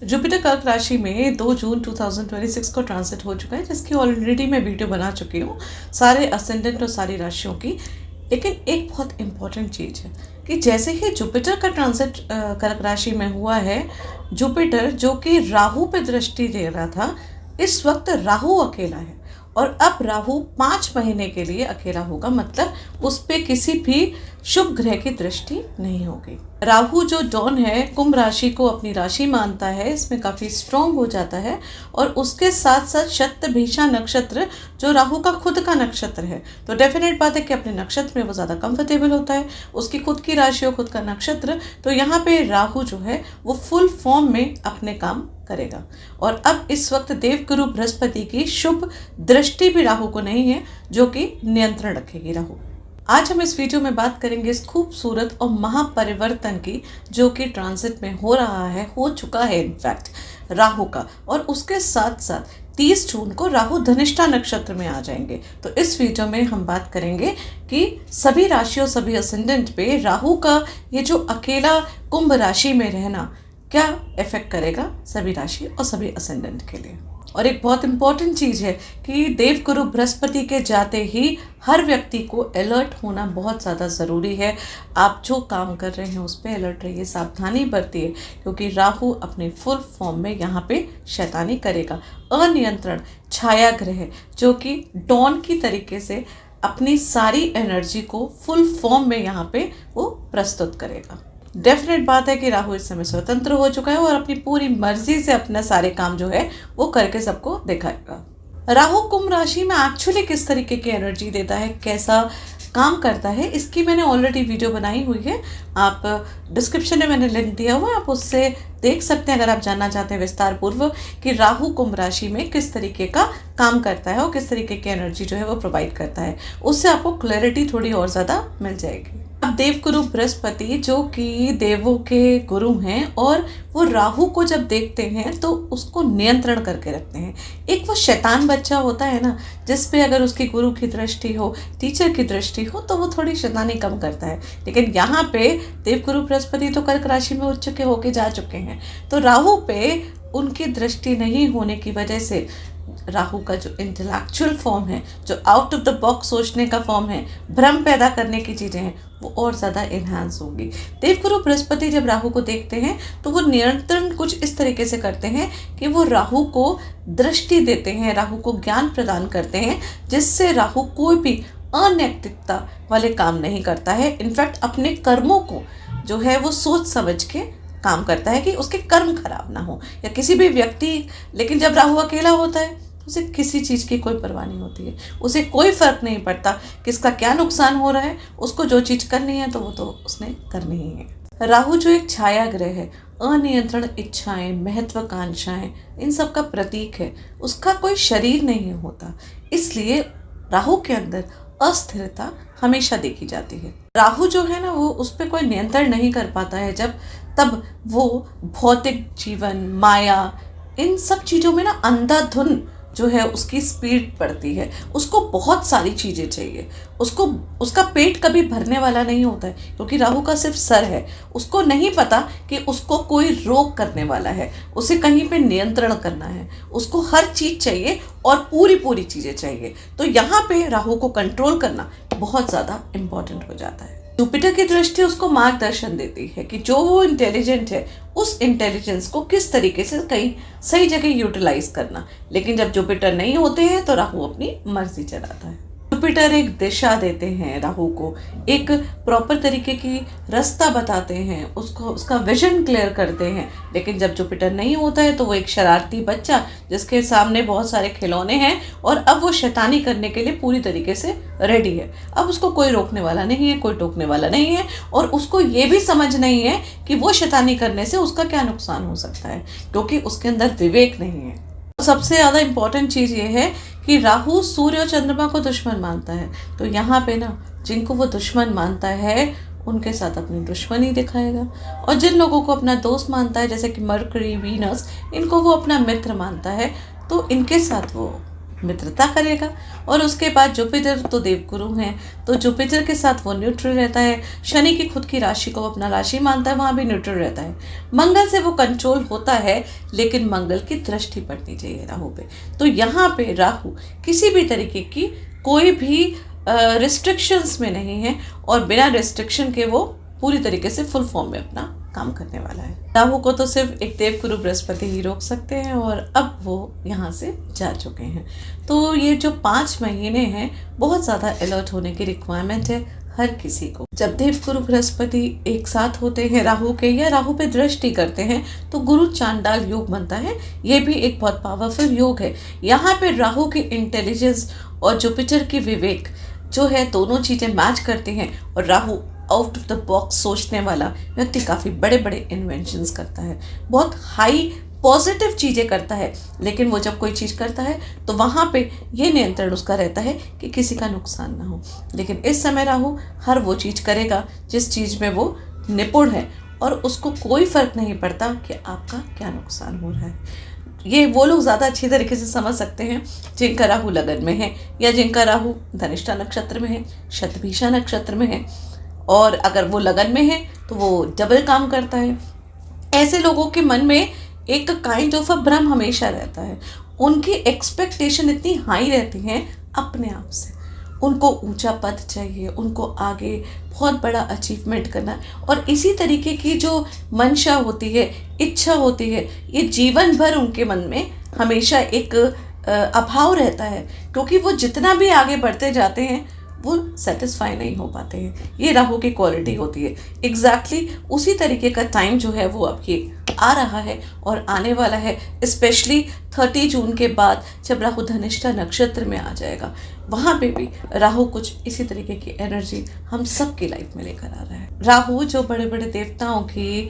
Jupiter कर्क राशि में 2 जून 2026 को ट्रांसिट हो चुका है, जिसकी ऑलरेडी मैं वीडियो बना चुकी हूँ सारे असेंडेंट और सारी राशियों की। लेकिन एक बहुत इम्पॉर्टेंट चीज़ है कि जैसे ही जुपिटर का ट्रांसिट कर्क राशि में हुआ है, जुपिटर जो कि राहु पे दृष्टि दे रहा था, इस वक्त राहु अकेला है और अब राहु 5 महीने के लिए अकेला होगा। मतलब उस पे किसी भी शुभ ग्रह की दृष्टि नहीं होगी। राहु जो डॉन है, कुंभ राशि को अपनी राशि मानता है, इसमें काफ़ी स्ट्रॉन्ग हो जाता है और उसके साथ साथ शतभिषा नक्षत्र जो राहु का खुद का नक्षत्र है, तो डेफिनेट बात है कि अपने नक्षत्र में वो ज़्यादा कंफर्टेबल होता है। उसकी खुद की राशि और खुद का नक्षत्र, तो यहाँ पे राहु जो है वो फुल फॉर्म में अपने काम करेगा। और अब इस वक्त देवगुरु बृहस्पति की शुभ दृष्टि भी राहु को नहीं है, जो कि नियंत्रण रखेगी राहु। आज हम इस वीडियो में बात करेंगे इस खूबसूरत और महापरिवर्तन की, जो कि ट्रांजिट में हो रहा है, हो चुका है इनफैक्ट राहु का। और उसके साथ साथ 30 जून को राहु धनिष्ठा नक्षत्र में आ जाएंगे। तो इस वीडियो में हम बात करेंगे कि सभी राशियों, सभी असेंडेंट पे राहु का ये जो अकेला कुंभ राशि में रहना क्या इफेक्ट करेगा सभी राशि और सभी असेंडेंट के लिए। और एक बहुत इंपॉर्टेंट चीज़ है कि देवगुरु बृहस्पति के जाते ही हर व्यक्ति को अलर्ट होना बहुत ज़्यादा ज़रूरी है। आप जो काम कर रहे हैं उस पर अलर्ट रहिए, सावधानी बरतिए, क्योंकि राहु अपने फुल फॉर्म में यहाँ पे शैतानी करेगा। अनियंत्रण छाया ग्रह जो कि डॉन की तरीके से अपनी सारी एनर्जी को फुल फॉर्म में यहाँ पे वो प्रस्तुत करेगा। डेफिनेट बात है कि राहु इस समय स्वतंत्र हो चुका है और अपनी पूरी मर्जी से अपना सारे काम जो है वो करके सबको दिखाएगा। राहु कुंभ राशि में एक्चुअली किस तरीके की एनर्जी देता है, कैसा काम करता है, इसकी मैंने ऑलरेडी वीडियो बनाई हुई है। आप डिस्क्रिप्शन में मैंने लिंक दिया हुआ है, आप उससे देख सकते हैं अगर आप जानना चाहते हैं विस्तार पूर्वक कि राहु कुंभ राशि में किस तरीके का काम करता है और किस तरीके की एनर्जी जो है वो प्रोवाइड करता है। उससे आपको क्लैरिटी थोड़ी और ज़्यादा मिल जाएगी। अब देवगुरु बृहस्पति जो कि देवों के गुरु हैं और वो राहु को जब देखते हैं तो उसको नियंत्रण करके रखते हैं। एक वो शैतान बच्चा होता है ना, जिस पे अगर उसकी गुरु की दृष्टि हो, टीचर की दृष्टि हो, तो वो थोड़ी शैतानी कम करता है। लेकिन यहाँ पे देवगुरु बृहस्पति तो कर्क राशि में उच्च के होके जा चुके हैं, तो राहु पे उनकी दृष्टि नहीं होने की वजह से राहु का जो इंटेलेक्चुअल फॉर्म है, जो आउट ऑफ द बॉक्स सोचने का फॉर्म है, भ्रम पैदा करने की चीज़ें हैं, वो और ज़्यादा इन्हांस होगी। देवगुरु बृहस्पति जब राहु को देखते हैं तो वो नियंत्रण कुछ इस तरीके से करते हैं कि वो राहु को दृष्टि देते हैं, राहु को ज्ञान प्रदान करते हैं, जिससे राहु कोई भी अनैतिकता वाले काम नहीं करता है। इनफैक्ट अपने कर्मों को जो है वो सोच समझ के काम करता है कि उसके कर्म खराब ना हो या किसी भी व्यक्ति। लेकिन जब राहु अकेला होता है तो उसे किसी चीज़ की कोई परवाह नहीं होती है, उसे कोई फर्क नहीं पड़ता किसका क्या नुकसान हो रहा है, उसको जो चीज़ करनी है तो वो तो उसने करनी ही है। राहु जो एक छाया ग्रह है, अनियंत्रण इच्छाएं, महत्वाकांक्षाएं, इन सब का प्रतीक है। उसका कोई शरीर नहीं होता, इसलिए राहु के अंदर अस्थिरता हमेशा देखी जाती है। राहु जो है ना, वो उस पर कोई नियंत्रण नहीं कर पाता है तब वो भौतिक जीवन, माया, इन सब चीज़ों में ना अंधाधुन जो है उसकी स्पीड बढ़ती है। उसको बहुत सारी चीज़ें चाहिए, उसका पेट कभी भरने वाला नहीं होता है, क्योंकि राहु का सिर्फ सर है। उसको नहीं पता कि उसको कोई रोक करने वाला है, उसे कहीं पे नियंत्रण करना है, उसको हर चीज़ चाहिए और पूरी चीज़ें चाहिए। तो यहाँ पे राहु को कंट्रोल करना बहुत ज़्यादा इम्पॉर्टेंट हो जाता है। जुपिटर की दृष्टि उसको मार्गदर्शन देती है कि जो वो इंटेलिजेंट है, उस इंटेलिजेंस को किस तरीके से कहीं सही जगह यूटिलाइज करना। लेकिन जब जुपिटर नहीं होते हैं तो राहु अपनी मर्जी चलाता है। जुपिटर एक दिशा देते हैं राहु को, एक प्रॉपर तरीके की रास्ता बताते हैं, उसका विजन क्लियर करते हैं। लेकिन जब जुपिटर नहीं होता है तो वो एक शरारती बच्चा जिसके सामने बहुत सारे खिलौने हैं और अब वो शैतानी करने के लिए पूरी तरीके से रेडी है। अब उसको कोई रोकने वाला नहीं है, कोई टोकने वाला नहीं है, और उसको ये भी समझ नहीं है कि वो शैतानी करने से उसका क्या नुकसान हो सकता है, क्योंकि उसके अंदर विवेक नहीं है। सबसे ज़्यादा इम्पॉर्टेंट चीज़ ये है कि राहु सूर्य और चंद्रमा को दुश्मन मानता है। तो यहाँ पे ना जिनको वो दुश्मन मानता है उनके साथ अपनी दुश्मनी दिखाएगा, और जिन लोगों को अपना दोस्त मानता है जैसे कि मरकरी, वीनस, इनको वो अपना मित्र मानता है, तो इनके साथ वो मित्रता करेगा। और उसके बाद जुपिटर तो देवगुरु हैं, तो जुपिटर के साथ वो न्यूट्रल रहता है। शनि की खुद की राशि को अपना राशि मानता है, वहाँ भी न्यूट्रल रहता है। मंगल से वो कंट्रोल होता है, लेकिन मंगल की दृष्टि पड़नी चाहिए राहु पे। तो यहाँ पे राहु किसी भी तरीके की कोई भी रिस्ट्रिक्शंस में नहीं है, और बिना रिस्ट्रिक्शन के वो पूरी तरीके से फुल फॉर्म में अपना काम करने वाला है। राहु को तो सिर्फ एक देवगुरु बृहस्पति ही रोक सकते हैं, और अब वो यहाँ से जा चुके हैं। तो ये जो 5 महीने हैं, बहुत ज़्यादा अलर्ट होने की रिक्वायरमेंट है हर किसी को। जब देवगुरु बृहस्पति एक साथ होते हैं राहु के, या राहु पे दृष्टि करते हैं, तो गुरु चांडाल योग बनता है। ये भी एक बहुत पावरफुल योग है। यहाँ पे राहु की इंटेलिजेंस और जुपिटर की विवेक जो है, दोनों चीज़ें मैच करती हैं, और Rahu out of the box सोचने वाला व्यक्ति काफ़ी बड़े बड़े इन्वेंशंस करता है, बहुत हाई पॉजिटिव चीज़ें करता है। लेकिन वो जब कोई चीज़ करता है तो वहाँ पे ये नियंत्रण उसका रहता है कि किसी का नुकसान ना हो। लेकिन इस समय राहु हर वो चीज़ करेगा जिस चीज़ में वो निपुण है, और उसको कोई फर्क नहीं पड़ता कि आपका क्या नुकसान हो रहा है। ये वो लोग ज़्यादा अच्छी तरीके से समझ सकते हैं जिनका राहु लगन में है, या जिनका राहु धनिष्ठा नक्षत्र में है, शतभिषा नक्षत्र में है, और अगर वो लगन में है तो वो डबल काम करता है। ऐसे लोगों के मन में एक काइंड ऑफ अ भ्रम हमेशा रहता है। उनकी एक्सपेक्टेशन इतनी हाई रहती हैं अपने आप से, उनको ऊंचा पद चाहिए, उनको आगे बहुत बड़ा अचीवमेंट करना है, और इसी तरीके की जो मंशा होती है, इच्छा होती है, ये जीवन भर उनके मन में हमेशा एक अभाव रहता है, क्योंकि वो जितना भी आगे बढ़ते जाते हैं वो सेटिस्फाई नहीं हो पाते हैं। ये राहु की क्वालिटी होती है। एग्जैक्टली उसी तरीके का टाइम जो है वो अब ये आ रहा है और आने वाला है, स्पेशली 30 जून के बाद जब राहु धनिष्ठा नक्षत्र में आ जाएगा। वहाँ पे भी राहु कुछ इसी तरीके की एनर्जी हम सबकी लाइफ में लेकर आ रहा है। राहु जो बड़े बड़े देवताओं की,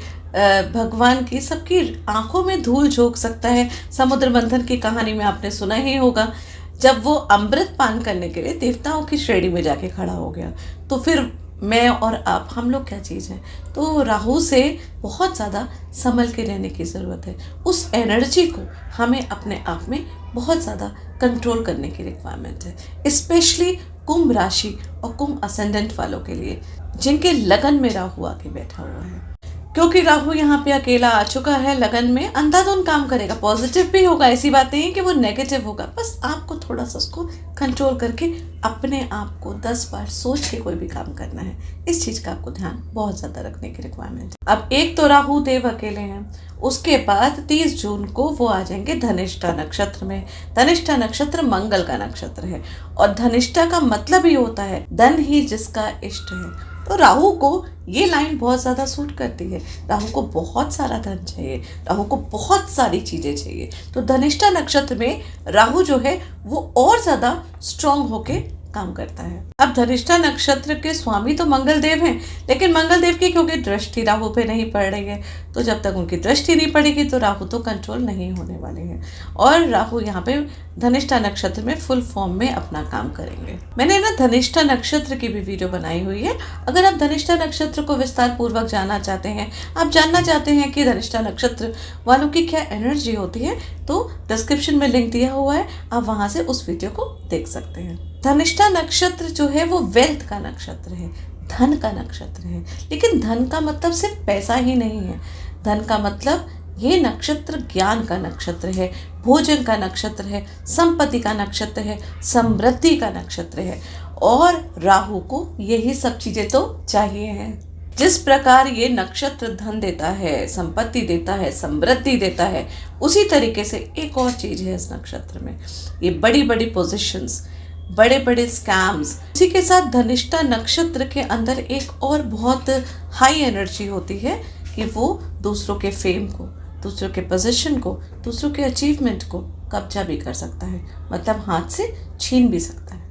भगवान की, सबकी आंखों में धूल झोंक सकता है। समुद्र मंथन की कहानी में आपने सुना ही होगा, जब वो अमृत पान करने के लिए देवताओं की श्रेणी में जाके खड़ा हो गया, तो फिर मैं और आप, हम लोग क्या चीज़ हैं। तो राहु से बहुत ज़्यादा संभल के रहने की ज़रूरत है। उस एनर्जी को हमें अपने आप में बहुत ज़्यादा कंट्रोल करने की रिक्वायरमेंट है, स्पेशली कुंभ राशि और कुंभ असेंडेंट वालों के लिए, जिनके लगन में राहु आके बैठा हुआ है। क्योंकि राहु यहाँ पे अकेला आ चुका है लगन में, अंधाधुंध काम करेगा। पॉजिटिव भी होगा, ऐसी बात नहीं है कि वो नेगेटिव होगा, बस आपको थोड़ा सा उसको कंट्रोल करके अपने आप को 10 बार सोच के कोई भी काम करना है। इस चीज़ का आपको ध्यान बहुत ज़्यादा रखने की रिक्वायरमेंट है। अब एक तो राहु देव अकेले हैं, उसके बाद 30 जून को वो आ जाएंगे धनिष्ठा नक्षत्र में। धनिष्ठा नक्षत्र मंगल का नक्षत्र है, और धनिष्ठा का मतलब ही होता है धन ही जिसका इष्ट है। तो राहु को ये लाइन बहुत ज़्यादा सूट करती है। राहु को बहुत सारा धन चाहिए, राहु को बहुत सारी चीज़ें चाहिए। तो धनिष्ठा नक्षत्र में राहु जो है वो और ज़्यादा स्ट्रांग होके काम करता है। अब धनिष्ठा नक्षत्र के स्वामी तो मंगल देव हैं, लेकिन मंगल देव की क्योंकि दृष्टि राहु पे नहीं पड़ रही है, तो जब तक उनकी दृष्टि नहीं पड़ेगी तो राहु तो कंट्रोल नहीं होने वाले हैं, और राहु यहाँ पे धनिष्ठा नक्षत्र में फुल फॉर्म में अपना काम करेंगे। मैंने ना धनिष्ठा नक्षत्र की भी वीडियो बनाई हुई है। अगर आप धनिष्ठा नक्षत्र को विस्तार पूर्वक जानना चाहते हैं, आप जानना चाहते हैं कि धनिष्ठा नक्षत्र वालों की क्या एनर्जी होती है, तो डिस्क्रिप्शन में लिंक दिया हुआ है, आप वहां से उस वीडियो को देख सकते हैं। धनिष्ठा नक्षत्र जो है वो वेल्थ का नक्षत्र है, धन का नक्षत्र है। लेकिन धन का मतलब सिर्फ पैसा ही नहीं है। धन का मतलब ये नक्षत्र ज्ञान का नक्षत्र है, भोजन का नक्षत्र है, संपत्ति का नक्षत्र है, समृद्धि का नक्षत्र है, और राहु को यही सब चीजें तो चाहिए हैं। जिस प्रकार ये नक्षत्र धन देता है, संपत्ति देता है, समृद्धि देता है, उसी तरीके से एक और चीज है इस नक्षत्र में, ये बड़ी बड़ी पोजीशंस, बड़े बड़े स्कैम्स। इसी के साथ धनिष्ठा नक्षत्र के अंदर एक और बहुत हाई एनर्जी होती है कि वो दूसरों के फेम को, दूसरों के पोजीशन को, दूसरों के अचीवमेंट को कब्जा भी कर सकता है, मतलब हाथ से छीन भी सकता है।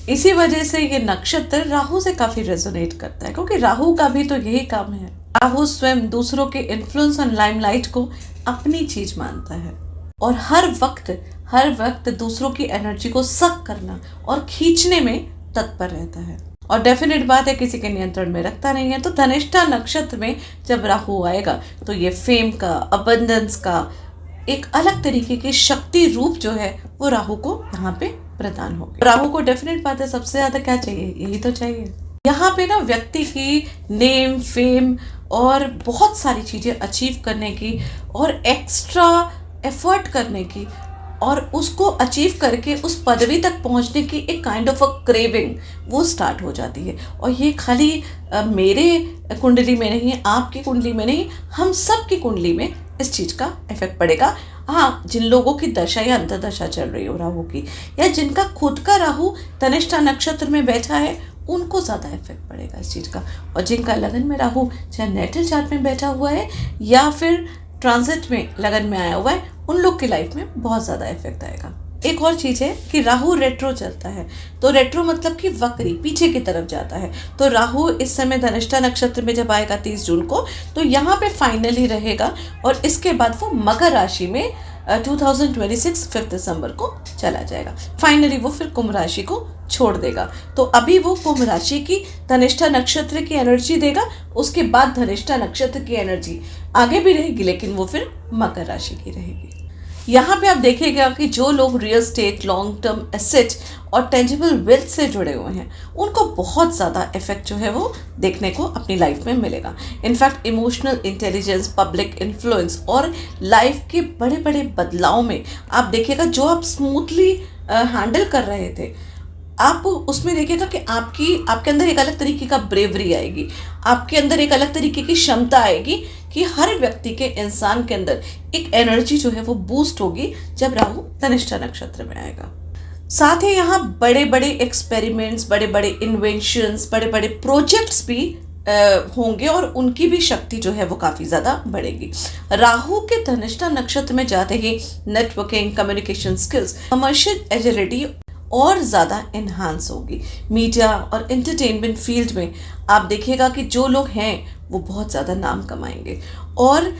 इसी वजह से ये नक्षत्र राहु से काफी रेजोनेट करता है, क्योंकि राहु का भी तो यही काम है। राहु स्वयं दूसरों के इन्फ्लुएंस और लाइमलाइट को अपनी चीज मानता है, और हर वक्त दूसरों की एनर्जी को सक करना और खींचने में तत्पर रहता है, और डेफिनेट बात है किसी के नियंत्रण में रखता नहीं है। तो धनिष्ठा नक्षत्र में जब राहु आएगा तो ये फेम का, अबंडेंस का, एक अलग तरीके की शक्ति रूप जो है वो राहु को यहाँ पे प्रदान होगी। राहु को डेफिनेट बात है, सबसे ज्यादा क्या चाहिए, यही तो चाहिए। यहाँ पे ना व्यक्ति की नेम, फेम और बहुत सारी चीजें अचीव करने की और एक्स्ट्रा एफर्ट करने की और उसको अचीव करके उस पदवी तक पहुंचने की एक काइंड ऑफ अ क्रेविंग वो स्टार्ट हो जाती है। और ये खाली मेरे कुंडली में नहीं, आपकी कुंडली में नहीं, हम सब की कुंडली में इस चीज़ का इफेक्ट पड़ेगा। हाँ, जिन लोगों की दशा या अंतर्दशा चल रही हो राहु की, या जिनका खुद का राहु धनिष्ठा नक्षत्र में बैठा है, उनको ज़्यादा इफेक्ट पड़ेगा इस चीज़ का। और जिनका लगन में राहु चाहे नेटल चार्ट में बैठा हुआ है या फिर ट्रांजिट में लगन में आया हुआ है, उन लोग की लाइफ में बहुत ज़्यादा इफेक्ट आएगा। एक और चीज़ है कि राहु रेट्रो चलता है, तो रेट्रो मतलब कि वक्री, पीछे की तरफ जाता है। तो राहु इस समय धनिष्ठा नक्षत्र में जब आएगा 30 जून को, तो यहाँ पे फाइनली रहेगा और इसके बाद वो मकर राशि में 2026 5 दिसंबर को चला जाएगा। फाइनली वो फिर कुंभ राशि को छोड़ देगा। तो अभी वो कुंभ राशि की धनिष्ठा नक्षत्र की एनर्जी देगा, उसके बाद धनिष्ठा नक्षत्र की एनर्जी आगे भी रहेगी, लेकिन वो फिर मकर राशि की रहेगी। यहाँ पे आप देखिएगा कि जो लोग real estate, long term asset और टेंजिबल वेल्थ से जुड़े हुए हैं, उनको बहुत ज़्यादा इफेक्ट जो है वो देखने को अपनी लाइफ में मिलेगा। In fact emotional intelligence, public influence और लाइफ के बड़े बड़े बदलाव में आप देखिएगा, जो आप स्मूथली हैंडल कर रहे थे, आप उसमें देखिएगा कि आपके अंदर एक अलग तरीके का ब्रेवरी आएगी, आपके अंदर एक अलग तरीके की क्षमता आएगी कि हर व्यक्ति के, इंसान के अंदर एक एनर्जी जो है वो बूस्ट होगी जब राहु धनिष्ठा नक्षत्र में आएगा। साथ ही यहाँ बड़े बड़े एक्सपेरिमेंट्स, बड़े बड़े इन्वेंशंस, बड़े बड़े प्रोजेक्ट्स भी होंगे और उनकी भी शक्ति जो है वो काफ़ी ज़्यादा बढ़ेगी। राहु के धनिष्ठा नक्षत्र में जाते ही networking, communication skills, commercial agility और ज़्यादा इन्हांस होगी। मीडिया और एंटरटेनमेंट फील्ड में आप देखिएगा कि जो लोग हैं वो बहुत ज़्यादा नाम कमाएंगे और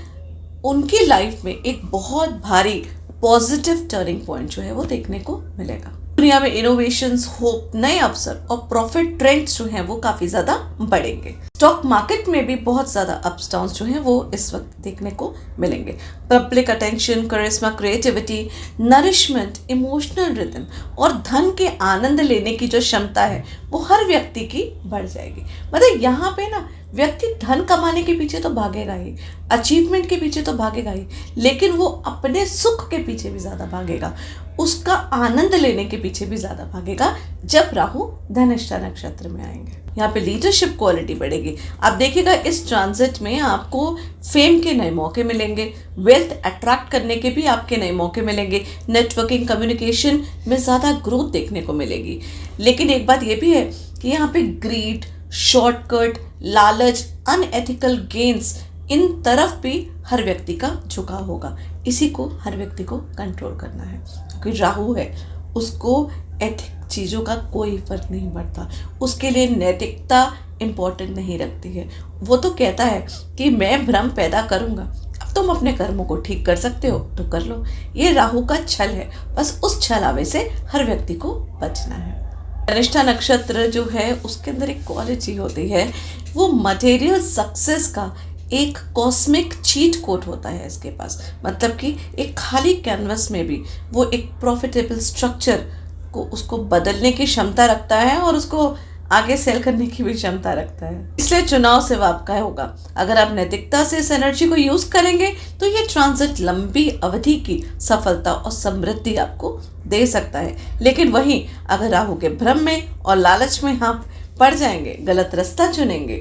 उनकी लाइफ में एक बहुत भारी पॉजिटिव टर्निंग पॉइंट जो है वो देखने को मिलेगा। दुनिया में इनोवेशंस, होप, नए अवसर और प्रॉफिट ट्रेंड्स जो हैं वो काफ़ी ज़्यादा बढ़ेंगे। स्टॉक मार्केट में भी बहुत ज़्यादा अप्स डाउन्स जो हैं वो इस वक्त देखने को मिलेंगे। पब्लिक अटेंशन, करिश्मा, क्रिएटिविटी, नरिशमेंट, इमोशनल रिदम और धन के आनंद लेने की जो क्षमता है वो हर व्यक्ति की बढ़ जाएगी। मतलब यहाँ पे ना व्यक्ति धन कमाने के पीछे तो भागेगा ही, अचीवमेंट के पीछे तो भागेगा ही, लेकिन वो अपने सुख के पीछे भी ज़्यादा भागेगा, उसका आनंद लेने के पीछे भी ज़्यादा भागेगा जब राहु धनिष्ठा नक्षत्र में आएंगे। यहाँ पे लीडरशिप क्वालिटी बढ़ेगी। आप देखिएगा इस ट्रांजिट में आपको फेम के नए मौके मिलेंगे, वेल्थ अट्रैक्ट करने के भी आपके नए मौके मिलेंगे, नेटवर्किंग, कम्युनिकेशन में ज़्यादा ग्रोथ देखने को मिलेगी। लेकिन एक बात ये भी है कि यहाँ पे ग्रीड, शॉर्टकट, लालच, अनएथिकल गेन्स, इन तरफ भी हर व्यक्ति का झुकाव होगा। इसी को हर व्यक्ति को कंट्रोल करना है, क्योंकि राहु है, उसको एथिक चीज़ों का कोई फर्क नहीं पड़ता, उसके लिए नैतिकता इम्पोर्टेंट नहीं रखती है। वो तो कहता है कि मैं भ्रम पैदा करूँगा, अब तुम अपने कर्मों को ठीक कर सकते हो तो कर लो। ये राहु का छल है, बस उस छलावे से हर व्यक्ति को बचना है। धनिष्ठा नक्षत्र जो है उसके अंदर एक क्वालिटी होती है, वो मटेरियल सक्सेस का एक कॉस्मिक चीट कोड होता है इसके पास। मतलब कि एक खाली कैनवस में भी वो एक प्रॉफिटेबल स्ट्रक्चर को, उसको बदलने की क्षमता रखता है और उसको आगे सेल करने की भी क्षमता रखता है। इसलिए चुनाव सिर्फ आपका होगा। अगर आप नैतिकता से इस एनर्जी को यूज करेंगे तो ये ट्रांजिट लंबी अवधि की सफलता और समृद्धि आपको दे सकता है। लेकिन वहीं अगर राहु के भ्रम में और लालच में आप पड़ जाएंगे, गलत रास्ता चुनेंगे,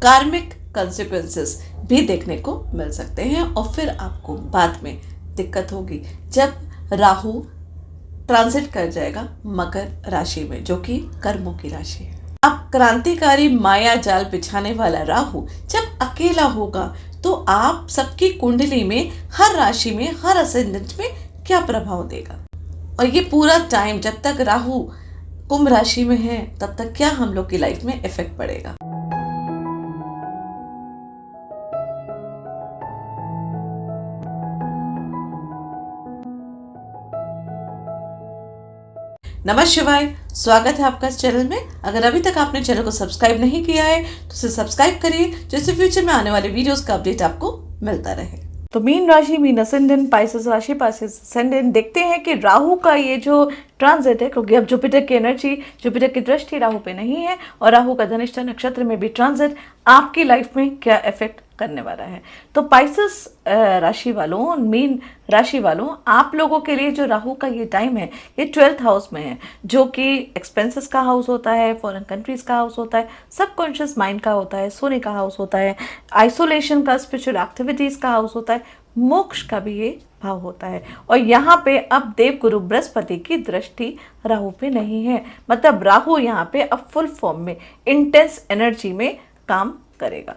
कार्मिक कंसिक्वेंसेस भी देखने को मिल सकते हैं और फिर आपको बाद में दिक्कत होगी जब राहु ट्रांजिट कर जाएगा मकर राशि में, जो कि कर्मों की राशि है। अब क्रांतिकारी माया जाल बिछाने वाला राहु जब अकेला होगा तो आप सबकी कुंडली में, हर राशि में, हर असेंडेंट में क्या प्रभाव देगा, और ये पूरा टाइम जब तक राहु कुंभ राशि में है तब तक क्या हम लोग की लाइफ में इफेक्ट पड़ेगा। नमः शिवाय, स्वागत है आपका इस चैनल में। अगर अभी तक आपने चैनल को सब्सक्राइब नहीं किया है तो इसे सब्सक्राइब करिए, जिससे फ्यूचर में आने वाले वीडियोस का अपडेट आपको मिलता रहे। तो मीन राशि, मीन असेंडेंट, पाइसेस राशि, पाइसेस असेंडेंट, देखते हैं कि राहु का ये जो ट्रांजिट है, क्योंकि अब जुपिटर की एनर्जी, जुपिटर की दृष्टि राहु पे नहीं है और राहु का धनिष्ठा नक्षत्र में भी ट्रांजिट आपकी लाइफ में क्या इफेक्ट करने वाला है। तो पाइसेस राशि वालों, मीन राशि वालों, आप लोगों के लिए जो राहु का ये टाइम है, ये 12th हाउस में है, जो कि एक्सपेंसेस का हाउस होता है, फॉरेन कंट्रीज का हाउस होता है, सबकॉन्शियस माइंड का होता है, सोने का हाउस होता है, आइसोलेशन का, स्पिरिचुअल एक्टिविटीज का हाउस होता है, मोक्ष का भी ये भाव होता है। और यहाँ पे अब देवगुरु बृहस्पति की दृष्टि राहु पे नहीं है, मतलब राहु यहाँ पे अब फुल फॉर्म में इंटेंस एनर्जी में काम करेगा।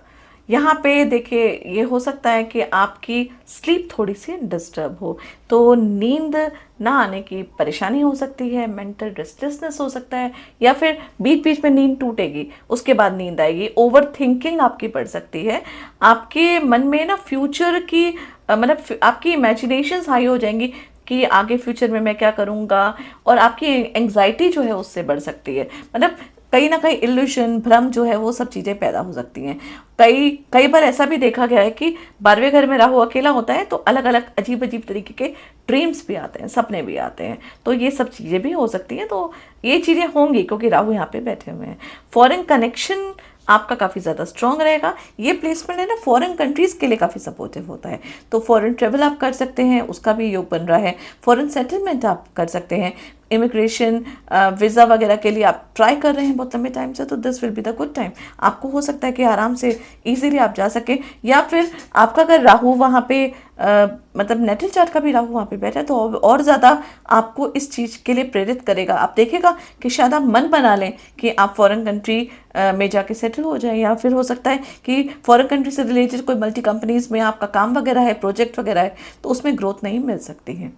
यहाँ पे देखिए, ये हो सकता है कि आपकी स्लीप थोड़ी सी डिस्टर्ब हो, तो नींद ना आने की परेशानी हो सकती है, मेंटल रेस्टलेसनेस हो सकता है, या फिर बीच बीच में नींद टूटेगी, उसके बाद नींद आएगी, ओवर थिंकिंग आपकी बढ़ सकती है, आपके मन में ना फ्यूचर की मतलब आपकी इमेजिनेशंस हाई हो जाएंगी कि आगे फ्यूचर में मैं क्या करूँगा, और आपकी एंग्जाइटी जो है उससे बढ़ सकती है। मतलब कहीं ना कहीं इल्यूशन, भ्रम जो है वो सब चीज़ें पैदा हो सकती हैं। कई बार ऐसा भी देखा गया है कि 12वें घर में राहु अकेला होता है तो अलग अलग अजीब अजीब तरीके के ड्रीम्स भी आते हैं, सपने भी आते हैं, तो ये सब चीज़ें भी हो सकती हैं। तो ये चीज़ें होंगी क्योंकि राहु यहाँ पे बैठे हुए हैं। फॉरेन कनेक्शन आपका काफ़ी ज़्यादा स्ट्रॉन्ग रहेगा। ये प्लेसमेंट है ना, फॉरेन कंट्रीज़ के लिए काफ़ी सपोर्टिव होता है, तो फॉरेन ट्रेवल आप कर सकते हैं, उसका भी योग बन रहा है। फॉरेन सेटलमेंट आप कर सकते हैं, इमिग्रेशन, वीज़ा वगैरह के लिए आप ट्राई कर रहे हैं बहुत लंबे टाइम से, तो this will be the good time. आपको हो सकता है कि आराम से इजीली आप जा सकें, या फिर आपका अगर राहु वहाँ पे मतलब नेटल चार्ट का भी राहु वहाँ पे बैठा है तो और ज़्यादा आपको इस चीज़ के लिए प्रेरित करेगा। आप देखेगा कि शायद आप मन बना लें कि आप फॉरेन कंट्री में जाके सेटल हो जाए, या फिर हो सकता है कि फॉरेन कंट्री से रिलेटेड कोई मल्टी कंपनीज में आपका काम वगैरह है, प्रोजेक्ट वगैरह है, तो उसमें ग्रोथ नहीं मिल सकती है।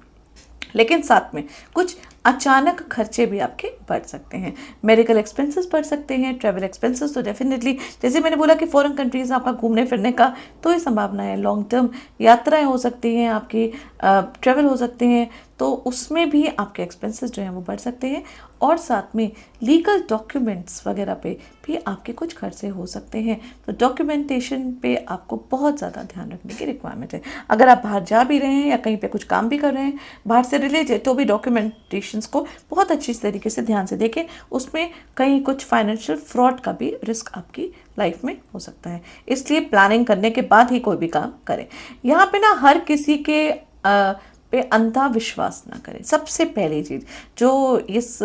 लेकिन साथ में कुछ अचानक खर्चे भी आपके बढ़ सकते हैं, मेडिकल एक्सपेंसेस बढ़ सकते हैं, ट्रैवल एक्सपेंसेस तो डेफिनेटली, जैसे मैंने बोला कि फॉरेन कंट्रीज आपका घूमने फिरने का तो ये संभावना है, लॉन्ग टर्म यात्राएं हो सकती हैं आपकी, ट्रैवल हो सकते हैं, तो उसमें भी आपके एक्सपेंसेस जो हैं वो बढ़ सकते हैं। और साथ में लीगल डॉक्यूमेंट्स वगैरह पे भी आपके कुछ खर्चे हो सकते हैं, तो डॉक्यूमेंटेशन पे आपको बहुत ज़्यादा ध्यान रखने की रिक्वायरमेंट है। अगर आप बाहर जा भी रहे हैं या कहीं पे कुछ काम भी कर रहे हैं बाहर से रिलेटेड, तो भी डॉक्यूमेंटेशंस को बहुत अच्छी तरीके से ध्यान से देखें, उसमें कहीं कुछ फाइनेंशियल फ्रॉड का भी रिस्क आपकी लाइफ में हो सकता है, इसलिए प्लानिंग करने के बाद ही कोई भी काम करें। यहाँ पे ना हर किसी के पे अंधा विश्वास ना करें। सबसे पहली चीज़ जो इस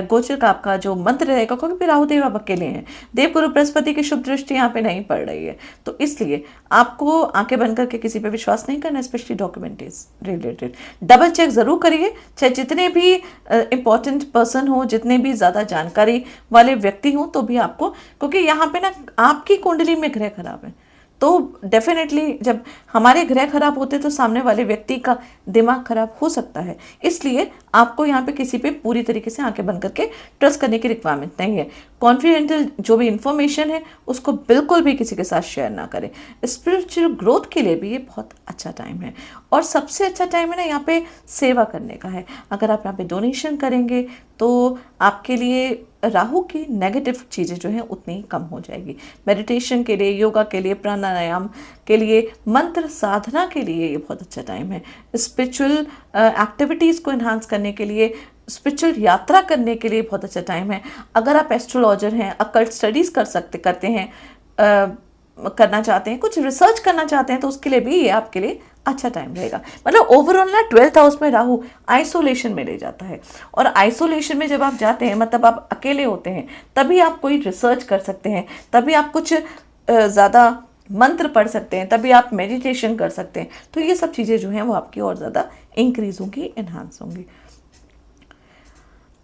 गोचर का आपका जो मंत्र रहेगा, क्योंकि राहु देव आप अकेले हैं, देवगुरु बृहस्पति की शुभ दृष्टि यहाँ पे नहीं पड़ रही है, तो इसलिए आपको आंखें बंद करके किसी पे विश्वास नहीं करना, स्पेशली डॉक्यूमेंटेज रिलेटेड। डबल चेक जरूर करिए, चाहे जितने भी इंपॉर्टेंट पर्सन हो, जितने भी ज़्यादा जानकारी वाले व्यक्ति हों, तो भी आपको, क्योंकि यहाँ पे ना आपकी कुंडली में ग्रह खराब है, तो डेफिनेटली जब हमारे ग्रह खराब होते तो सामने वाले व्यक्ति का दिमाग खराब हो सकता है, इसलिए आपको यहाँ पे किसी पे पूरी तरीके से आंखें बंद करके ट्रस्ट करने की रिक्वायरमेंट नहीं है। कॉन्फिडेंशियल जो भी इंफॉर्मेशन है उसको बिल्कुल भी किसी के साथ शेयर ना करें। स्पिरिचुअल ग्रोथ के लिए भी ये बहुत अच्छा टाइम है, और सबसे अच्छा टाइम है ना यहाँ पे सेवा करने का है। अगर आप यहाँ पे डोनेशन करेंगे तो आपके लिए राहु की नेगेटिव चीज़ें जो हैं उतनी ही कम हो जाएगी। मेडिटेशन के लिए, योगा के लिए, प्राणायाम के लिए, मंत्र साधना के लिए ये बहुत अच्छा टाइम है। स्पिरिचुअल एक्टिविटीज़ को एनहांस करने के लिए, स्पिरिचुअल यात्रा करने के लिए बहुत अच्छा टाइम है। अगर आप एस्ट्रोलॉजर हैं, अकल्ट स्टडीज़ करते हैं, करना चाहते हैं, कुछ रिसर्च करना चाहते हैं, तो उसके लिए भी ये आपके लिए अच्छा टाइम रहेगा। मतलब ओवरऑल ना 12th हाउस में राहु आइसोलेशन में ले जाता है, और आइसोलेशन में जब आप जाते हैं मतलब आप अकेले होते हैं, तभी आप कोई रिसर्च कर सकते हैं, तभी आप कुछ ज़्यादा मंत्र पढ़ सकते हैं, तभी आप मेडिटेशन कर सकते हैं, तो ये सब चीज़ें जो हैं वो आपकी और ज़्यादा इंक्रीज होंगी, एनहांस होंगी।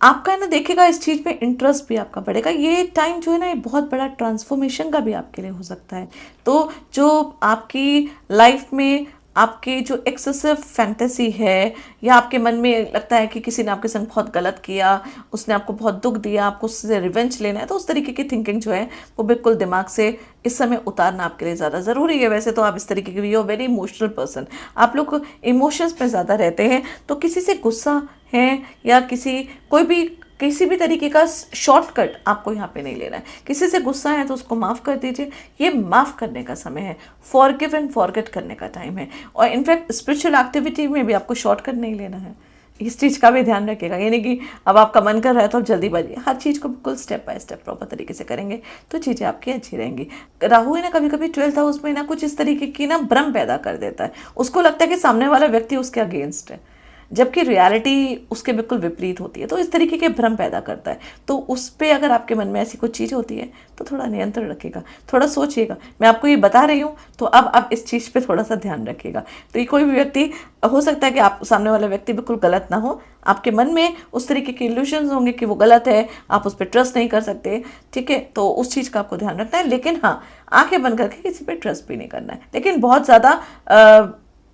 आपका है ना देखिएगा इस चीज़ पे इंटरेस्ट भी आपका बढ़ेगा। ये टाइम जो है ना ये बहुत बड़ा ट्रांसफॉर्मेशन का भी आपके लिए हो सकता है। तो जो आपकी लाइफ में आपकी जो एक्सेसिव फैंटेसी है, या आपके मन में लगता है कि किसी ने आपके संग बहुत गलत किया, उसने आपको बहुत दुख दिया, आपको उससे रिवेंज लेना है, तो उस तरीके की थिंकिंग जो है वो बिल्कुल दिमाग से इस समय उतारना आपके लिए ज़्यादा ज़रूरी है। वैसे तो आप इस तरीके की, you are very emotional person, आप लोग इमोशंस में ज़्यादा रहते हैं, तो किसी से गुस्सा है या कोई भी किसी भी तरीके का शॉर्टकट आपको यहाँ पे नहीं लेना है। किसी से गुस्सा है तो उसको माफ़ कर दीजिए, ये माफ़ करने का समय है, फॉरगिव एंड फॉरगेट करने का टाइम है। और इनफैक्ट स्पिरिचुअल एक्टिविटी में भी आपको शॉर्टकट नहीं लेना है, इस चीज़ का भी ध्यान रखिएगा। यानी कि अब आपका मन कर रहा है तो आप जल्दीबाजी, हर चीज़ को बिल्कुल स्टेप बाय स्टेप प्रॉपर तरीके से करेंगे तो चीज़ें आपकी अच्छी रहेंगी। राहु है ना, कभी कभी 12th हाउस में ना कुछ इस तरीके की ना भ्रम पैदा कर देता है। उसको लगता है कि सामने वाला व्यक्ति उसके अगेंस्ट है, जबकि रियलिटी उसके बिल्कुल विपरीत होती है। तो इस तरीके के भ्रम पैदा करता है। तो उस पर अगर आपके मन में ऐसी कुछ चीज़ होती है तो थोड़ा नियंत्रण रखिएगा, थोड़ा सोचिएगा। मैं आपको ये बता रही हूँ तो अब आप इस चीज़ पे थोड़ा सा ध्यान रखिएगा। तो ये कोई भी व्यक्ति, हो सकता है कि आप सामने वाला व्यक्ति बिल्कुल गलत ना हो, आपके मन में उस तरीके के इल्यूशंस होंगे कि वो गलत है, आप उस पर ट्रस्ट नहीं कर सकते, ठीक है। तो उस चीज़ का आपको ध्यान रखना है। लेकिन हाँ, आंखें बंद करके किसी पे ट्रस्ट भी नहीं करना है, लेकिन बहुत ज़्यादा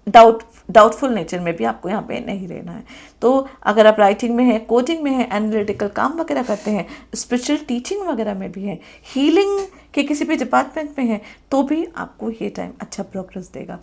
डाउटफुल नेचर में भी आपको यहाँ पे नहीं रहना है। तो अगर आप राइटिंग में है, कोडिंग में है, एनालिटिकल काम वगैरह करते हैं, स्पिरिचुअल टीचिंग वगैरह में भी है, हीलिंग के किसी भी डिपार्टमेंट में है, तो भी आपको ये टाइम अच्छा प्रोग्रेस देगा।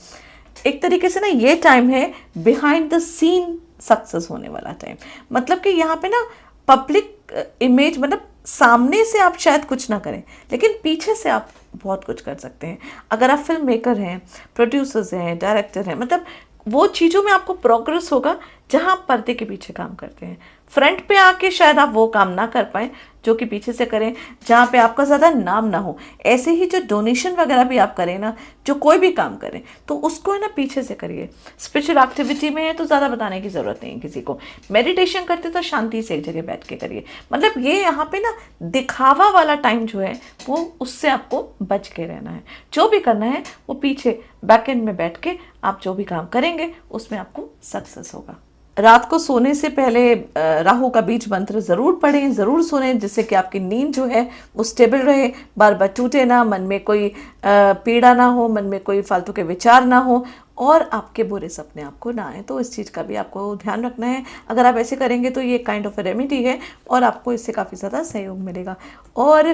एक तरीके से ना ये टाइम है बिहाइंड द सीन सक्सेस होने वाला टाइम। मतलब कि यहाँ पे ना पब्लिक इमेज, मतलब सामने से आप शायद कुछ ना करें लेकिन पीछे से आप बहुत कुछ कर सकते हैं। अगर आप फिल्म मेकर हैं, प्रोड्यूसर्स हैं, डायरेक्टर हैं, मतलब वो चीज़ों में आपको प्रोग्रेस होगा जहां आप पर्दे के पीछे काम करते हैं। फ्रंट पे आके शायद आप वो काम ना कर पाए जो कि पीछे से करें, जहाँ पे आपका ज़्यादा नाम ना हो। ऐसे ही जो डोनेशन वगैरह भी आप करें ना, जो कोई भी काम करें तो उसको है ना पीछे से करिए। स्पिरिचुअल एक्टिविटी में है तो ज़्यादा बताने की ज़रूरत नहीं है किसी को। मेडिटेशन करते तो शांति से एक जगह बैठ के करिए। मतलब ये यहाँ पे ना दिखावा वाला टाइम जो है वो, उससे आपको बच के रहना है। जो भी करना है वो पीछे बैक एंड में बैठ के आप जो भी काम करेंगे उसमें आपको सक्सेस होगा। रात को सोने से पहले राहु का बीज मंत्र ज़रूर पढ़ें, ज़रूर सुनें, जिससे कि आपकी नींद जो है वो स्टेबल रहे, बार बार टूटे ना, मन में कोई पीड़ा ना हो, मन में कोई फालतू के विचार ना हो और आपके बुरे सपने आपको ना आए। तो इस चीज़ का भी आपको ध्यान रखना है। अगर आप ऐसे करेंगे तो ये काइंड ऑफ अ रेमेडी है और आपको इससे काफ़ी ज़्यादा सहयोग मिलेगा। और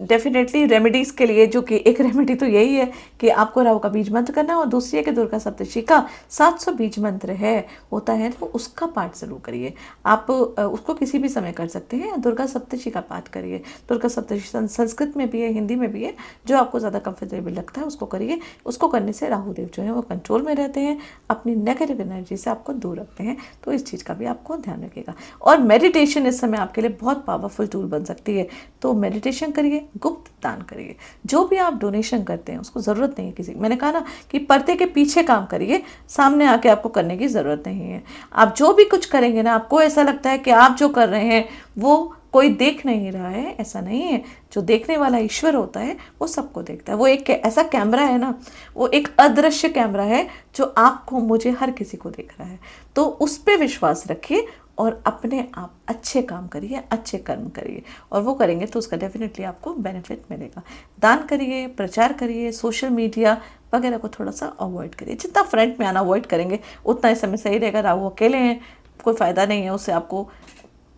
डेफिनेटली रेमेडीज़ के लिए, जो कि एक रेमेडी तो यही है कि आपको राहु का बीज मंत्र करना है और दूसरी है कि दुर्गा सप्तशती का 700 बीज मंत्र है होता है तो उसका पाठ ज़रूर करिए। आप उसको किसी भी समय कर सकते हैं। दुर्गा सप्तशती का पाठ करिए। दुर्गा सप्तशती संस्कृत में भी है, हिंदी में भी है, जो आपको ज़्यादा कंफर्टेबल लगता है उसको करिए। उसको करने से राहु देव जो है वो कंट्रोल में रहते हैं, अपनी नेगेटिव एनर्जी से आपको दूर रखते हैं। तो इस चीज़ का भी आपको ध्यान रखिएगा। और मेडिटेशन इस समय आपके लिए बहुत पावरफुल टूल बन सकती है। तो मेडिटेशन करिए, गुप्त दान करिए। जो भी आप डोनेशन करते हैं उसको ज़रूरत नहीं है किसी, मैंने कहा ना कि पर्दे के पीछे काम करिए, सामने आके आपको करने की ज़रूरत नहीं है। आप जो भी कुछ करेंगे ना, आपको ऐसा लगता है कि आप जो कर रहे हैं वो कोई देख नहीं रहा है, ऐसा नहीं है। जो देखने वाला ईश्वर होता है वो सबको देखता है। वो एक ऐसा कैमरा है ना, वो एक अदृश्य कैमरा है जो आपको, मुझे, हर किसी को देख रहा है। तो उस पर विश्वास रखिए और अपने आप अच्छे काम करिए, अच्छे कर्म करिए, और वो करेंगे तो उसका डेफिनेटली आपको बेनिफिट मिलेगा। दान करिए, प्रचार करिए, सोशल मीडिया वगैरह को थोड़ा सा अवॉइड करिए। जितना फ्रंट में आना अवॉइड करेंगे उतना इस समय सही रहेगा। राहु अकेले हैं, कोई फ़ायदा नहीं है, उससे आपको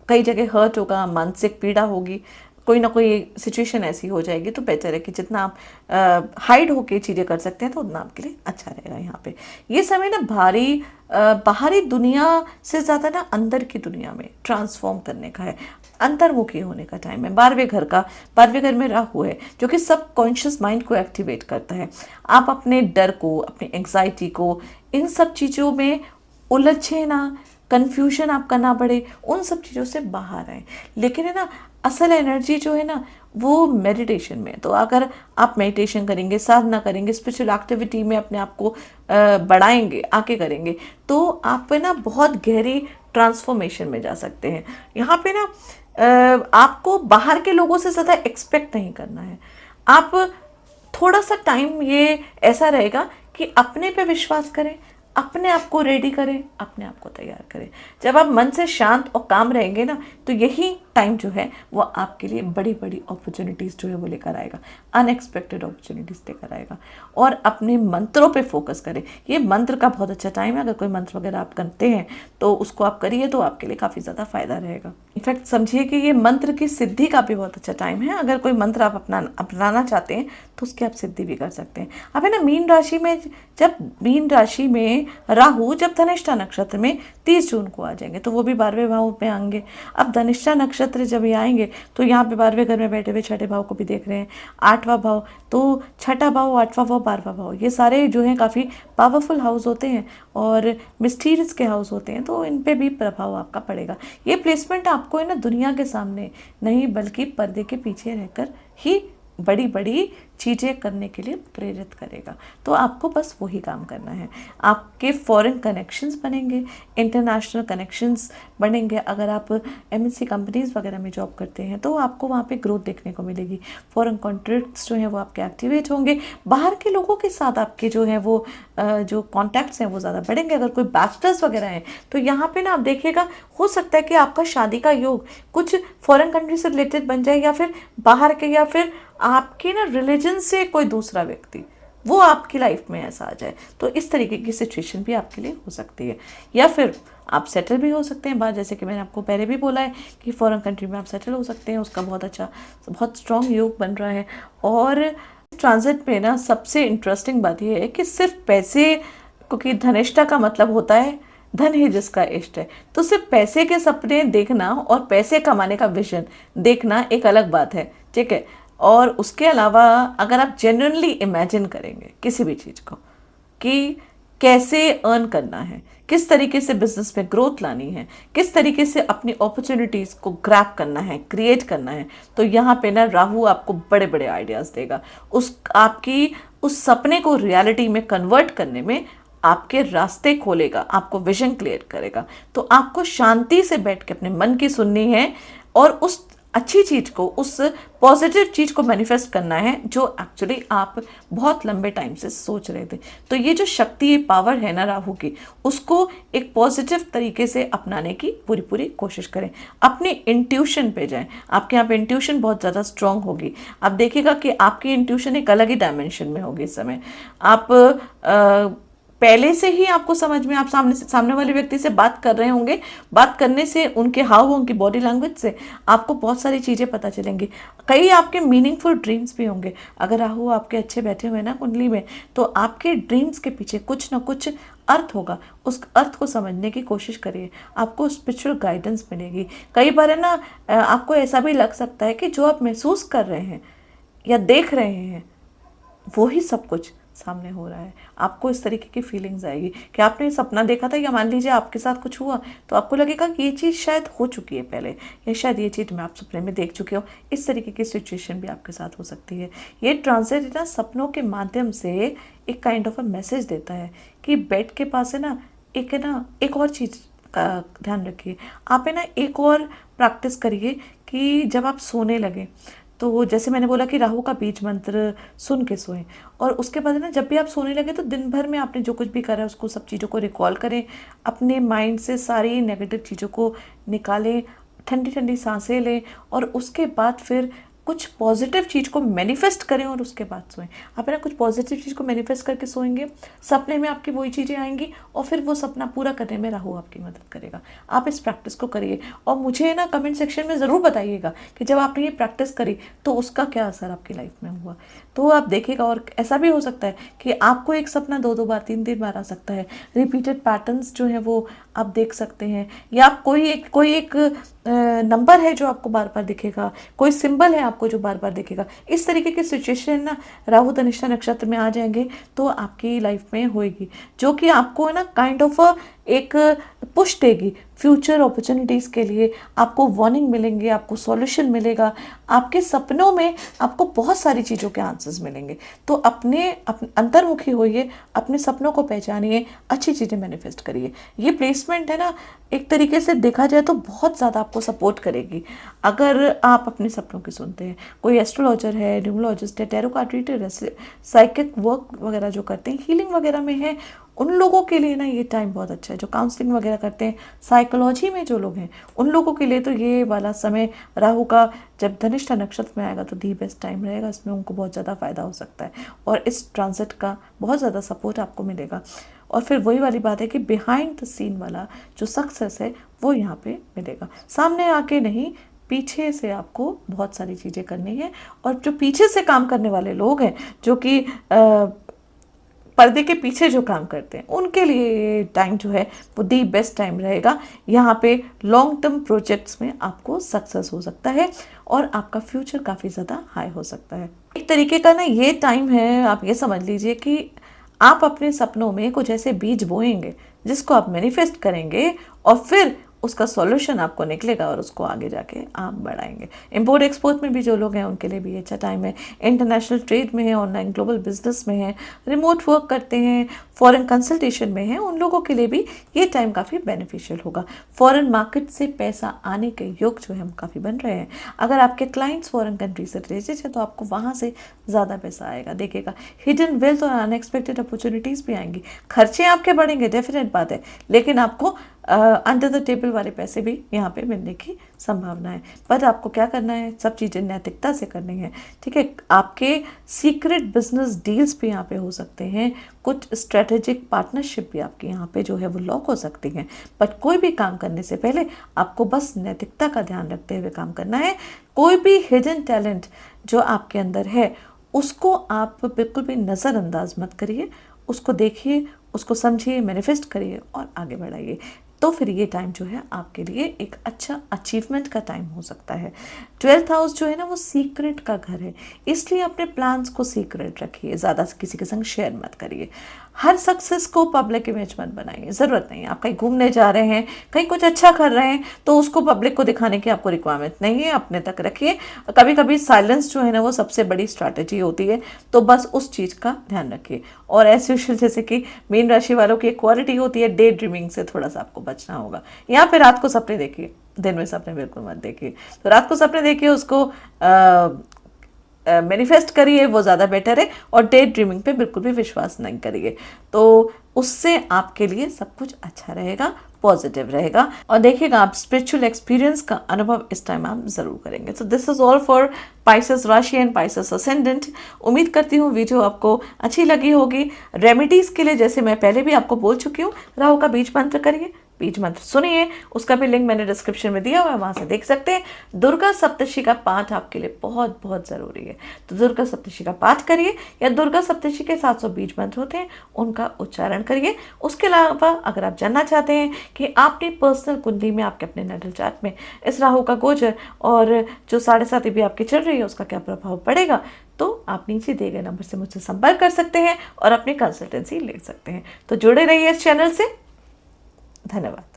कई जगह हर्ट होगा, मानसिक पीड़ा होगी, कोई ना कोई सिचुएशन ऐसी हो जाएगी। तो बेहतर है कि जितना आप हाइड होके चीज़ें कर सकते हैं तो उतना आपके लिए अच्छा रहेगा। यहाँ पे ये समय ना बाहरी दुनिया से ज़्यादा ना अंदर की दुनिया में ट्रांसफॉर्म करने का है, अंतर्मुखी होने का टाइम है। 12वें घर में राहु है जो कि सब कॉन्शियस माइंड को एक्टिवेट करता है। आप अपने डर को, अपनी एंग्जाइटी को, इन सब चीज़ों में उलझे ना, कन्फ्यूजन आपका ना बढ़े, उन सब चीज़ों से बाहर आए। लेकिन है ना, असल एनर्जी जो है ना वो मेडिटेशन में। तो अगर आप मेडिटेशन करेंगे, साधना करेंगे, स्पिरिचुअल एक्टिविटी में अपने आप को बढ़ाएंगे, आके करेंगे, तो आप ना बहुत गहरी ट्रांसफॉर्मेशन में जा सकते हैं। यहाँ पे ना आपको बाहर के लोगों से ज़्यादा एक्सपेक्ट नहीं करना है। आप थोड़ा सा टाइम ये ऐसा रहेगा कि अपने पे विश्वास करें, अपने आप को रेडी करें, अपने आप को तैयार करें। जब आप मन से शांत और काम रहेंगे ना, तो यही टाइम जो है वो आपके लिए बड़ी बड़ी अपॉर्चुनिटीज़ जो है वो लेकर आएगा, अनएक्सपेक्टेड अपॉर्चुनिटीज़ लेकर आएगा। और अपने मंत्रों पे फोकस करें। ये मंत्र का बहुत अच्छा टाइम है। अगर कोई मंत्र वगैरह आप करते हैं तो उसको आप करिए, तो आपके लिए काफ़ी ज़्यादा फायदा रहेगा। इनफैक्ट समझिए कि ये मंत्र की सिद्धि का भी बहुत अच्छा टाइम है। अगर कोई मंत्र आप अपनाना चाहते हैं तो उसकी आप सिद्धि भी कर सकते हैं। अब है ना, मीन राशि में, जब मीन राशि में में राहु जब धनिष्ठा नक्षत्र में 30 जून को आ जाएंगे तो वो भी 12वें भाव में आएंगे। अब धनिष्ठा नक्षत्र जब ये आएंगे तो यहाँ पे 12वें घर में बैठे हुए छठे भाव को भी देख रहे हैं, 8वां भाव, तो छठा भाव, 8वां भाव, 12वां भाव, ये सारे जो हैं काफ़ी पावरफुल हाउस होते हैं और मिस्टीरियस के हाउस होते हैं, तो इन पे भी प्रभाव आपका पड़ेगा। ये प्लेसमेंट आपको है ना दुनिया के सामने नहीं बल्कि पर्दे के पीछे रहकर ही बड़ी बड़ी चीज़ें करने के लिए प्रेरित करेगा। तो आपको बस वही काम करना है। आपके फॉरेन कनेक्शंस बनेंगे, इंटरनेशनल कनेक्शंस बनेंगे। अगर आप एमएनसी कंपनीज वगैरह में जॉब करते हैं तो आपको वहाँ पे ग्रोथ देखने को मिलेगी। फॉरेन कॉन्ट्रैक्ट्स जो हैं वो आपके एक्टिवेट होंगे। बाहर के लोगों के साथ आपके जो है वो जो कॉन्टैक्ट्स हैं वो ज़्यादा बढ़ेंगे। अगर कोई बैचलर्स वगैरह हैं तो यहाँ पे ना आप देखिएगा, हो सकता है कि आपका शादी का योग कुछ फॉरेन कंट्री से रिलेटेड बन जाए, या फिर बाहर के, या फिर आपके ना रिलीजन से कोई दूसरा व्यक्ति वो आपकी लाइफ में ऐसा आ जाए। तो इस तरीके की सिचुएशन भी आपके लिए हो सकती है। या फिर आप सेटल भी हो सकते हैं बाहर, जैसे कि मैंने आपको पहले भी बोला है कि फॉरेन कंट्री में आप सेटल हो सकते हैं। उसका बहुत अच्छा, बहुत स्ट्रॉन्ग योग बन रहा है। और ट्रांजिट में ना सबसे इंटरेस्टिंग बात यह है कि सिर्फ पैसे, क्योंकि धनिष्ठा का मतलब होता है धन ही जिसका इष्ट है, तो सिर्फ पैसे के सपने देखना और पैसे कमाने का विजन देखना एक अलग बात है, ठीक है। और उसके अलावा अगर आप जेन्युइनली इमेजिन करेंगे किसी भी चीज़ को कि कैसे अर्न करना है, किस तरीके से बिजनेस में ग्रोथ लानी है, किस तरीके से अपनी अपॉर्चुनिटीज़ को ग्रैब करना है, क्रिएट करना है, तो यहाँ पे ना राहु आपको बड़े बड़े आइडियाज़ देगा। आपकी उस सपने को रियलिटी में कन्वर्ट करने में आपके रास्ते खोलेगा, आपको विजन क्लियर करेगा। तो आपको शांति से बैठ के अपने मन की सुननी है और उस अच्छी चीज़ को, उस पॉजिटिव चीज़ को मैनिफेस्ट करना है जो एक्चुअली आप बहुत लंबे टाइम से सोच रहे थे। तो ये जो शक्ति, ये पावर है ना राहु की, उसको एक पॉजिटिव तरीके से अपनाने की पूरी पूरी कोशिश करें। अपनी इंट्यूशन पे जाएं। आपके यहाँ पे इंट्यूशन बहुत ज़्यादा स्ट्रांग होगी। आप देखिएगा कि आपकी इंट्यूशन एक अलग ही डायमेंशन में होगी इस समय। आप पहले से ही आपको समझ में, आप सामने वाले व्यक्ति से बात कर रहे होंगे, बात करने से, उनके हाव, उनकी बॉडी लैंग्वेज से आपको बहुत सारी चीज़ें पता चलेंगी। कई आपके मीनिंगफुल ड्रीम्स भी होंगे। अगर राहु आपके अच्छे बैठे हुए ना कुंडली में, तो आपके ड्रीम्स के पीछे कुछ ना कुछ अर्थ होगा। उस अर्थ को समझने की कोशिश करिए, आपको स्पिरिचुअल गाइडेंस मिलेगी। कई बार है ना आपको ऐसा भी लग सकता है कि जो आप महसूस कर रहे हैं या देख रहे हैं वो ही सब कुछ सामने हो रहा है। आपको इस तरीके की फीलिंग्स आएगी कि आपने सपना देखा था, या मान लीजिए आपके साथ कुछ हुआ तो आपको लगेगा कि ये चीज़ शायद हो चुकी है पहले, या शायद ये चीज़ मैं आप सपने में देख चुकी हूँ। इस तरीके की सिचुएशन भी आपके साथ हो सकती है। ये ट्रांजिट ना सपनों के माध्यम से एक काइंड ऑफ अ मैसेज देता है कि बेड के पास है ना एक और चीज़ का ध्यान रखिए। आप है ना एक और प्रैक्टिस करिए कि जब आप सोने लगे तो जैसे मैंने बोला कि राहु का बीज मंत्र सुन के सोएं, और उसके बाद ना जब भी आप सोने लगे तो दिन भर में आपने जो कुछ भी करा है उसको, सब चीज़ों को रिकॉल करें, अपने माइंड से सारी नेगेटिव चीज़ों को निकालें, ठंडी ठंडी सांसें लें, और उसके बाद फिर कुछ पॉजिटिव चीज़ को मैनिफेस्ट करें और उसके बाद सोएं। आप है ना कुछ पॉजिटिव चीज़ को मैनिफेस्ट करके सोएंगे, सपने में आपकी वही चीज़ें आएंगी और फिर वो सपना पूरा करने में राहु आपकी मदद करेगा। आप इस प्रैक्टिस को करिए और मुझे ना कमेंट सेक्शन में ज़रूर बताइएगा कि जब आपने ये प्रैक्टिस करी तो उसका क्या असर आपकी लाइफ में हुआ। तो आप देखिएगा, और ऐसा भी हो सकता है कि आपको एक सपना 2-2 बार, 3-3 बार आ सकता है। रिपीटेड पैटर्न्स जो है वो आप देख सकते हैं, या आप कोई एक नंबर है जो आपको बार बार दिखेगा, कोई सिंबल है आपको जो बार बार दिखेगा। इस तरीके की सिचुएशन ना राहु धनिष्ठा नक्षत्र में आ जाएंगे तो आपकी लाइफ में होएगी, जो कि आपको है ना काइंड ऑफ एक पुश देगी फ्यूचर अपॉर्चुनिटीज़ के लिए। आपको वार्निंग मिलेंगे, आपको सॉल्यूशन मिलेगा, आपके सपनों में आपको बहुत सारी चीज़ों के आंसर्स मिलेंगे। तो अपने अंतर्मुखी होइए, अपने सपनों को पहचानिए, अच्छी चीज़ें मैनिफेस्ट करिए। ये प्लेसमेंट है ना एक तरीके से देखा जाए तो बहुत ज़्यादा आपको सपोर्ट करेगी अगर आप अपने सपनों की सुनते हैं। कोई एस्ट्रोलॉजर है, न्यूमरोलॉजिस्ट है, टैरो कार्ड रीडर है, साइकिक वर्क वगैरह जो करते हैं, हीलिंग वगैरह में है, उन लोगों के लिए ना ये टाइम बहुत अच्छा है। जो काउंसलिंग वगैरह करते हैं, साइकोलॉजी में जो लोग हैं, उन लोगों के लिए तो ये वाला समय राहु का जब धनिष्ठा नक्षत्र में आएगा तो दी बेस्ट टाइम रहेगा। इसमें उनको बहुत ज़्यादा फ़ायदा हो सकता है और इस ट्रांजिट का बहुत ज़्यादा सपोर्ट आपको मिलेगा। और फिर वही वाली बात है कि बिहाइंड द सीन वाला जो सक्सेस है वो यहाँ पे मिलेगा, सामने आके नहीं, पीछे से आपको बहुत सारी चीज़ें करनी है। और जो पीछे से काम करने वाले लोग हैं, जो कि पर्दे के पीछे जो काम करते हैं उनके लिए टाइम जो है वो दी बेस्ट टाइम रहेगा। यहाँ पे लॉन्ग टर्म प्रोजेक्ट्स में आपको सक्सेस हो सकता है और आपका फ्यूचर काफ़ी ज़्यादा हाई हो सकता है। एक तरीके का ना ये टाइम है, आप ये समझ लीजिए कि आप अपने सपनों में कुछ ऐसे बीज बोएंगे जिसको आप मैनिफेस्ट करेंगे और फिर उसका सॉल्यूशन आपको निकलेगा और उसको आगे जाके आप बढ़ाएंगे। इंपोर्ट एक्सपोर्ट में भी जो लोग हैं उनके लिए भी अच्छा टाइम है। इंटरनेशनल ट्रेड में है, ऑनलाइन ग्लोबल बिजनेस में है, रिमोट वर्क करते हैं, फॉरेन कंसल्टेशन में है, उन लोगों के लिए भी ये टाइम काफ़ी बेनिफिशियल होगा। फॉरेन मार्केट से पैसा आने के योग जो है हम काफ़ी बन रहे हैं। अगर आपके क्लाइंट्स फॉरेन कंट्री से रिलेटेड है तो आपको वहाँ से ज़्यादा पैसा आएगा। देखिएगा हिडन वेल्थ और अनएक्सपेक्टेड अपॉर्चुनिटीज़ भी आएंगी। खर्चे आपके बढ़ेंगे, डेफिनेट बात है, लेकिन आपको अंडर द टेबल वाले पैसे भी यहाँ पे मिलने की संभावना है। पर आपको क्या करना है, सब चीज़ें नैतिकता से करनी है, ठीक है। आपके सीक्रेट बिजनेस डील्स भी यहाँ पे हो सकते हैं, कुछ स्ट्रेटेजिक पार्टनरशिप भी आपके यहाँ पे जो है वो लॉक हो सकती हैं। बट कोई भी काम करने से पहले आपको बस नैतिकता का ध्यान रखते हुए काम करना है। कोई भी हिडन टैलेंट जो आपके अंदर है उसको आप बिल्कुल भी नज़रअंदाज मत करिए, उसको देखिए, उसको समझिए, मैनिफेस्ट करिए और आगे बढ़ाइए। तो फिर ये टाइम जो है आपके लिए एक अच्छा अचीवमेंट का टाइम हो सकता है। 12th हाउस जो है ना वो सीक्रेट का घर है, इसलिए अपने प्लान्स को सीक्रेट रखिए, ज़्यादा किसी के संग शेयर मत करिए। हर सक्सेस को पब्लिक इमेज मत बनाइए, ज़रूरत नहीं है। आप कहीं घूमने जा रहे हैं, कहीं कुछ अच्छा कर रहे हैं तो उसको पब्लिक को दिखाने की आपको रिक्वायरमेंट नहीं है, अपने तक रखिए। कभी कभी साइलेंस जो है ना वो सबसे बड़ी स्ट्रैटेजी होती है, तो बस उस चीज़ का ध्यान रखिए। और एज यूजुअल जैसे कि मीन राशि वालों की एक क्वालिटी होती है, डे ड्रीमिंग से थोड़ा सा आपको बचना होगा। यहाँ पे रात को सपने देखिए, दिन में सपने बिल्कुल मत देखिए। तो रात को सपने देखिए, उसको मैनिफेस्ट करिए, वो ज़्यादा बेटर है। और डे ड्रीमिंग पे बिल्कुल भी विश्वास नहीं करिए, तो उससे आपके लिए सब कुछ अच्छा रहेगा, पॉजिटिव रहेगा। और देखिएगा आप स्पिरिचुअल एक्सपीरियंस का अनुभव इस टाइम आप ज़रूर करेंगे। So this is all for Pisces राशि एंड पाइसेस असेंडेंट। उम्मीद करती हूँ वीडियो आपको अच्छी लगी होगी। रेमेडीज़ के लिए जैसे मैं पहले भी आपको बोल चुकी हूँ, राहु का बीज मंत्र करिए, बीज मंत्र सुनिए, उसका भी लिंक मैंने डिस्क्रिप्शन में दिया हुआ है, वहाँ से देख सकते हैं। दुर्गा सप्तशी का पाठ आपके लिए बहुत बहुत ज़रूरी है, तो दुर्गा सप्तशी का पाठ करिए, या दुर्गा सप्तशी के 700 बीज मंत्र होते हैं उनका उच्चारण करिए। उसके अलावा अगर आप जानना चाहते हैं कि आपने पर्सनल कुंडली में आपके अपने नैडल चार्ट में इस राहु का गोचर और जो 7.5 भी आपकी चल रही है उसका क्या प्रभाव पड़ेगा, तो आप नीचे दिए गए नंबर से मुझसे संपर्क कर सकते हैं और अपनी कंसल्टेंसी ले सकते हैं। तो जुड़े रहिए इस चैनल से। धन्यवाद।